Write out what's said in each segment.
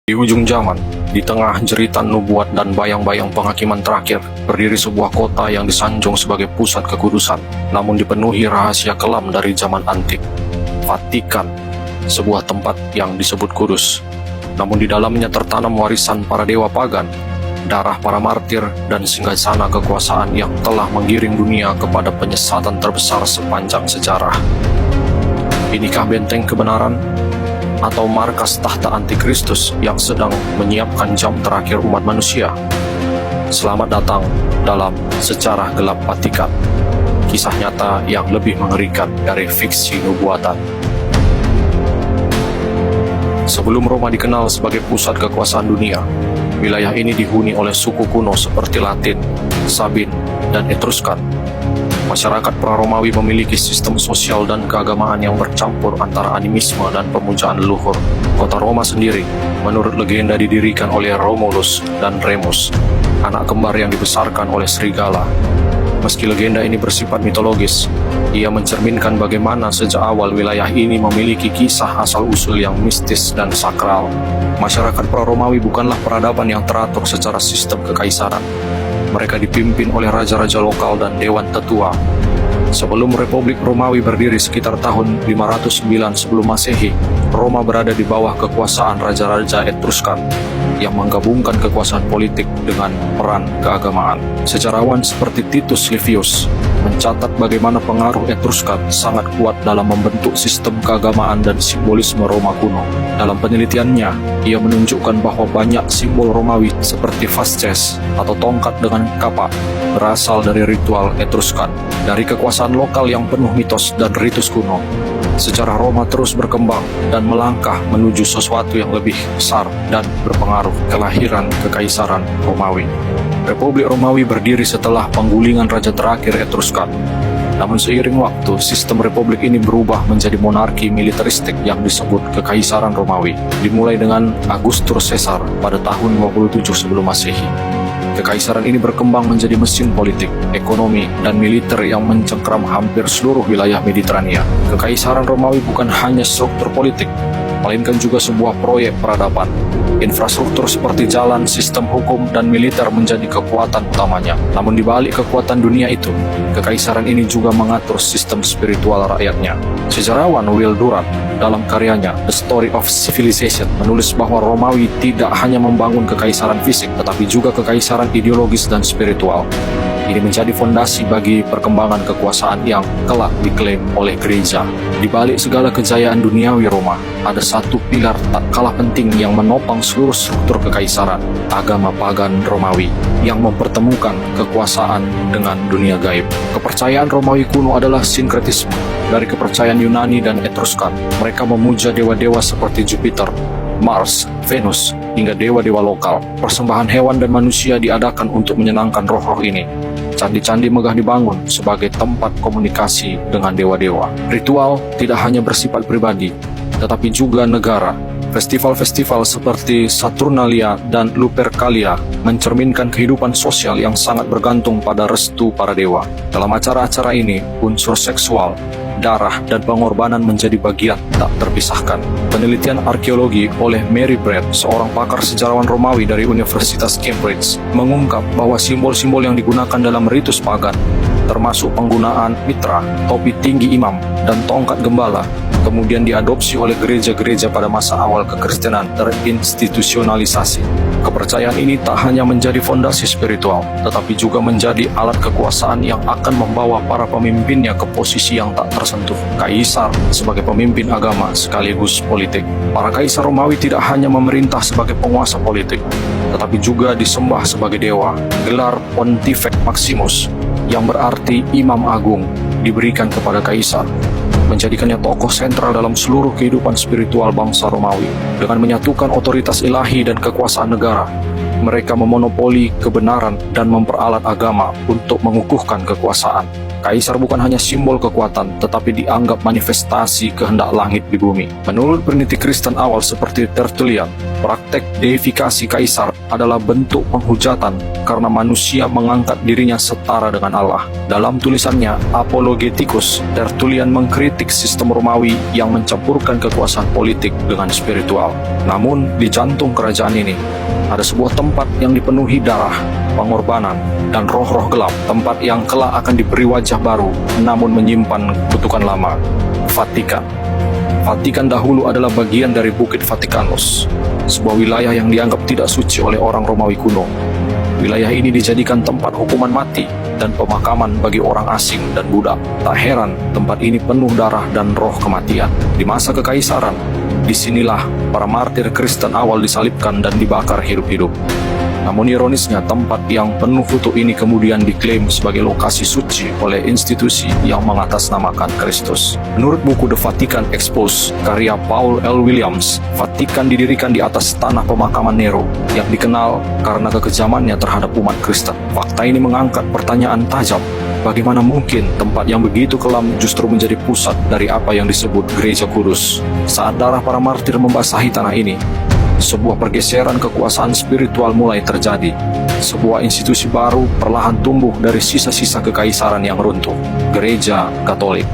Di ujung zaman, di tengah jeritan nubuat dan bayang-bayang penghakiman terakhir, berdiri sebuah kota yang disanjung sebagai pusat kekudusan, namun dipenuhi rahasia kelam dari zaman antik. Vatikan, sebuah tempat yang disebut kudus, namun di dalamnya tertanam warisan para dewa pagan, darah para martir, dan singgasana kekuasaan yang telah menggiring dunia kepada penyesatan terbesar sepanjang sejarah. Inikah benteng kebenaran? Atau markas tahta antikristus yang sedang menyiapkan jam terakhir umat manusia? Selamat datang dalam Sejarah Gelap Vatikan, kisah nyata yang lebih mengerikan dari fiksi nubuatan. Sebelum Roma dikenal sebagai pusat kekuasaan dunia, wilayah ini dihuni oleh suku kuno seperti Latin, Sabin, dan Etruskan. Masyarakat pra-Romawi memiliki sistem sosial dan keagamaan yang bercampur antara animisme dan pemujaan leluhur. Kota Roma sendiri, menurut legenda, didirikan oleh Romulus dan Remus, anak kembar yang dibesarkan oleh serigala. Meski legenda ini bersifat mitologis, ia mencerminkan bagaimana sejak awal wilayah ini memiliki kisah asal-usul yang mistis dan sakral. Masyarakat pra-Romawi bukanlah peradaban yang teratur secara sistem kekaisaran. Mereka dipimpin oleh raja-raja lokal dan dewan tetua. Sebelum Republik Romawi berdiri sekitar tahun 509 sebelum Masehi, Roma berada di bawah kekuasaan raja-raja Etruskan yang menggabungkan kekuasaan politik dengan peran keagamaan. Sejarawan seperti Titus Livius mencatat bagaimana pengaruh Etruskan sangat kuat dalam membentuk sistem keagamaan dan simbolisme Roma kuno. Dalam penelitiannya, ia menunjukkan bahwa banyak simbol Romawi seperti fasces atau tongkat dengan kapak berasal dari ritual Etruskan. Dari kekuasaan lokal yang penuh mitos dan ritus kuno, sejarah Roma terus berkembang dan melangkah menuju sesuatu yang lebih besar dan berpengaruh, kelahiran Kekaisaran Romawi. Republik Romawi berdiri setelah penggulingan raja terakhir Etruskan. Namun seiring waktu, sistem republik ini berubah menjadi monarki militeristik yang disebut Kekaisaran Romawi, dimulai dengan Augustus Caesar pada tahun 57 sebelum Masehi. Kekaisaran ini berkembang menjadi mesin politik, ekonomi, dan militer yang mencengkram hampir seluruh wilayah Mediterania. Kekaisaran Romawi bukan hanya struktur politik, melainkan juga sebuah proyek peradaban. Infrastruktur seperti jalan, sistem hukum, dan militer menjadi kekuatan utamanya. Namun di balik kekuatan dunia itu, kekaisaran ini juga mengatur sistem spiritual rakyatnya. Sejarawan Will Durant dalam karyanya The Story of Civilization menulis bahwa Romawi tidak hanya membangun kekaisaran fisik, tetapi juga kekaisaran ideologis dan spiritual. Ini menjadi fondasi bagi perkembangan kekuasaan yang kelak diklaim oleh gereja. Di balik segala kejayaan duniawi Roma, ada satu pilar tak kalah penting yang menopang seluruh struktur kekaisaran, agama pagan Romawi, yang mempertemukan kekuasaan dengan dunia gaib. Kepercayaan Romawi kuno adalah sinkretisme dari kepercayaan Yunani dan Etruskan. Mereka memuja dewa-dewa seperti Jupiter, Mars, Venus, hingga dewa-dewa lokal. Persembahan hewan dan manusia diadakan untuk menyenangkan roh-roh ini. Candi-candi megah dibangun sebagai tempat komunikasi dengan dewa-dewa. Ritual tidak hanya bersifat pribadi, tetapi juga negara. Festival-festival seperti Saturnalia dan Lupercalia mencerminkan kehidupan sosial yang sangat bergantung pada restu para dewa. Dalam acara-acara ini, unsur seksual, darah, dan pengorbanan menjadi bagian tak terpisahkan. Penelitian arkeologi oleh Mary Brett, seorang pakar sejarawan Romawi dari Universitas Cambridge, mengungkap bahwa simbol-simbol yang digunakan dalam ritus pagan, termasuk penggunaan mitra, topi tinggi imam, dan tongkat gembala, kemudian diadopsi oleh gereja-gereja pada masa awal kekristenan terinstitusionalisasi. Kepercayaan ini tak hanya menjadi fondasi spiritual, tetapi juga menjadi alat kekuasaan yang akan membawa para pemimpinnya ke posisi yang tak tersentuh. Kaisar sebagai pemimpin agama sekaligus politik. Para kaisar Romawi tidak hanya memerintah sebagai penguasa politik, tetapi juga disembah sebagai dewa. Gelar Pontifex Maximus, yang berarti Imam Agung, diberikan kepada kaisar, menjadikannya tokoh sentral dalam seluruh kehidupan spiritual bangsa Romawi. Dengan menyatukan otoritas ilahi dan kekuasaan negara, Mereka memonopoli kebenaran dan memperalat agama untuk mengukuhkan kekuasaan. Kaisar bukan hanya simbol kekuatan, tetapi dianggap manifestasi kehendak langit di bumi. Menurut peneliti Kristen awal seperti Tertullian, praktek deifikasi kaisar adalah bentuk penghujatan karena manusia mengangkat dirinya setara dengan Allah. Dalam tulisannya Apologetikus, Tertullian mengkritik sistem Romawi yang mencampurkan kekuasaan politik dengan spiritual. Namun, di jantung kerajaan ini, ada sebuah tempat yang dipenuhi darah, pengorbanan, dan roh-roh gelap, tempat yang kelak akan diberi wajah baru, namun menyimpan kutukan lama. Vatikan. Vatikan dahulu adalah bagian dari Bukit Vatikanus, sebuah wilayah yang dianggap tidak suci oleh orang Romawi kuno. Wilayah ini dijadikan tempat hukuman mati dan pemakaman bagi orang asing dan budak. Tak heran, tempat ini penuh darah dan roh kematian. Di masa kekaisaran, disinilah para martir Kristen awal disalibkan dan dibakar hidup-hidup. Namun ironisnya, tempat yang penuh kutuk ini kemudian diklaim sebagai lokasi suci oleh institusi yang mengatasnamakan Kristus. Menurut buku The Vatican Exposed, karya Paul L. Williams, Vatikan didirikan di atas tanah pemakaman Nero yang dikenal karena kekejamannya terhadap umat Kristen. Fakta ini mengangkat pertanyaan tajam. Bagaimana mungkin tempat yang begitu kelam justru menjadi pusat dari apa yang disebut Gereja Kudus? Saat darah para martir membasahi tanah ini, sebuah pergeseran kekuasaan spiritual mulai terjadi. Sebuah institusi baru perlahan tumbuh dari sisa-sisa kekaisaran yang runtuh, Gereja Katolik.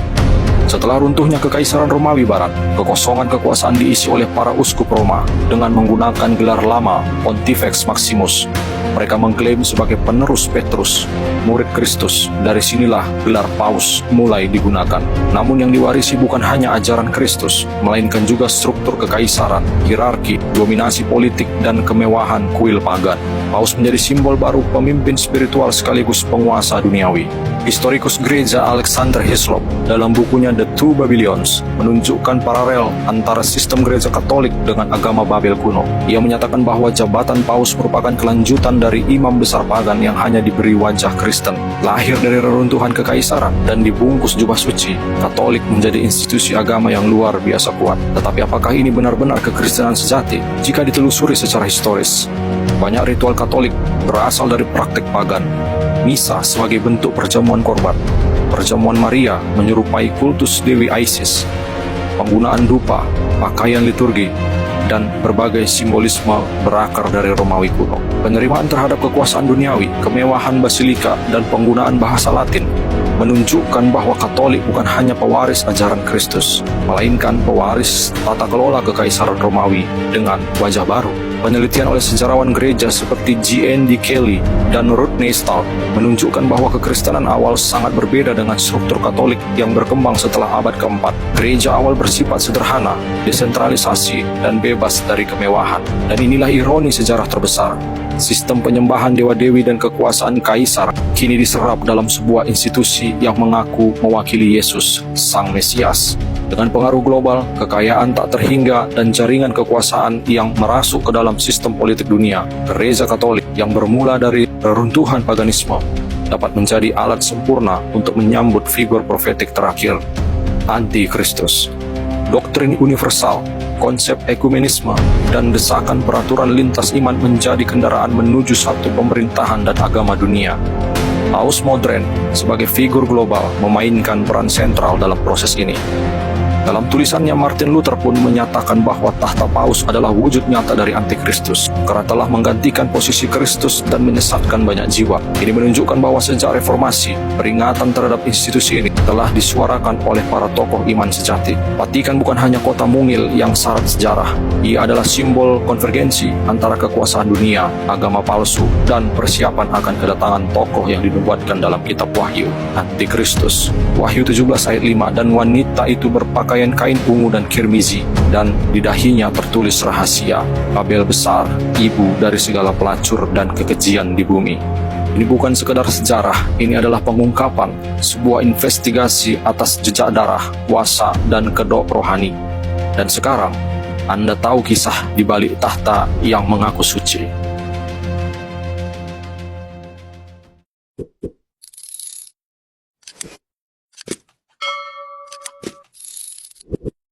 Setelah runtuhnya Kekaisaran Romawi Barat, kekosongan kekuasaan diisi oleh para uskup Roma dengan menggunakan gelar lama Pontifex Maximus. Mereka mengklaim sebagai penerus Petrus, murid Kristus. Dari sinilah gelar Paus mulai digunakan. Namun yang diwarisi bukan hanya ajaran Kristus, melainkan juga struktur kekaisaran, hierarki, dominasi politik, dan kemewahan kuil pagan. Paus menjadi simbol baru pemimpin spiritual sekaligus penguasa duniawi. Historikus gereja Alexander Hislop dalam bukunya The Two Babylons menunjukkan paralel antara sistem gereja Katolik dengan agama Babel kuno. Ia menyatakan bahwa jabatan Paus merupakan kelanjutan dari imam besar pagan yang hanya diberi wajah Kristen. Lahir dari reruntuhan kekaisaran dan dibungkus jubah suci, Katolik menjadi institusi agama yang luar biasa kuat. Tetapi apakah ini benar-benar kekristenan sejati? Jika ditelusuri secara historis, banyak ritual Katolik berasal dari praktek pagan. Misa sebagai bentuk perjamuan korban, perjamuan Maria menyerupai kultus Dewi Isis, penggunaan dupa, pakaian liturgi, dan berbagai simbolisme berakar dari Romawi kuno. Penerimaan terhadap kekuasaan duniawi, kemewahan basilika, dan penggunaan bahasa Latin menunjukkan bahwa Katolik bukan hanya pewaris ajaran Kristus, melainkan pewaris tata kelola kekaisaran Romawi dengan wajah baru. Penelitian oleh sejarawan gereja seperti G.N.D. Kelly dan Rodney Stout menunjukkan bahwa kekristenan awal sangat berbeda dengan struktur Katolik yang berkembang setelah abad keempat. Gereja awal bersifat sederhana, desentralisasi, dan bebas dari kemewahan. Dan inilah ironi sejarah terbesar. Sistem penyembahan dewa-dewi dan kekuasaan kaisar kini diserap dalam sebuah institusi yang mengaku mewakili Yesus, Sang Mesias. Dengan pengaruh global, kekayaan tak terhingga, dan jaringan kekuasaan yang merasuk ke dalam sistem politik dunia, Gereja Katolik yang bermula dari reruntuhan paganisme dapat menjadi alat sempurna untuk menyambut figur profetik terakhir, Antikristus. Doktrin universal, konsep ekumenisme, dan desakan peraturan lintas iman menjadi kendaraan menuju satu pemerintahan dan agama dunia. Paus modern sebagai figur global memainkan peran sentral dalam proses ini. Dalam tulisannya, Martin Luther pun menyatakan bahwa tahta Paus adalah wujud nyata dari Antikristus, karena telah menggantikan posisi Kristus dan menyesatkan banyak jiwa. Ini menunjukkan bahwa sejak reformasi, peringatan terhadap institusi ini telah disuarakan oleh para tokoh iman sejati. Vatikan bukan hanya kota mungil yang syarat sejarah, ia adalah simbol konvergensi antara kekuasaan dunia, agama palsu, dan persiapan akan kedatangan tokoh yang dinubuatkan dalam kitab Wahyu, Antikristus. Wahyu 17 ayat 5, dan wanita itu berpakaian kain ungu dan kirmizi, dan di dahinya tertulis rahasia, Babel besar, ibu dari segala pelacur dan kekejian di bumi. Ini bukan sekedar sejarah, ini adalah pengungkapan, sebuah investigasi atas jejak darah, kuasa, dan kedok rohani. Dan sekarang, Anda tahu kisah di balik tahta yang mengaku suci.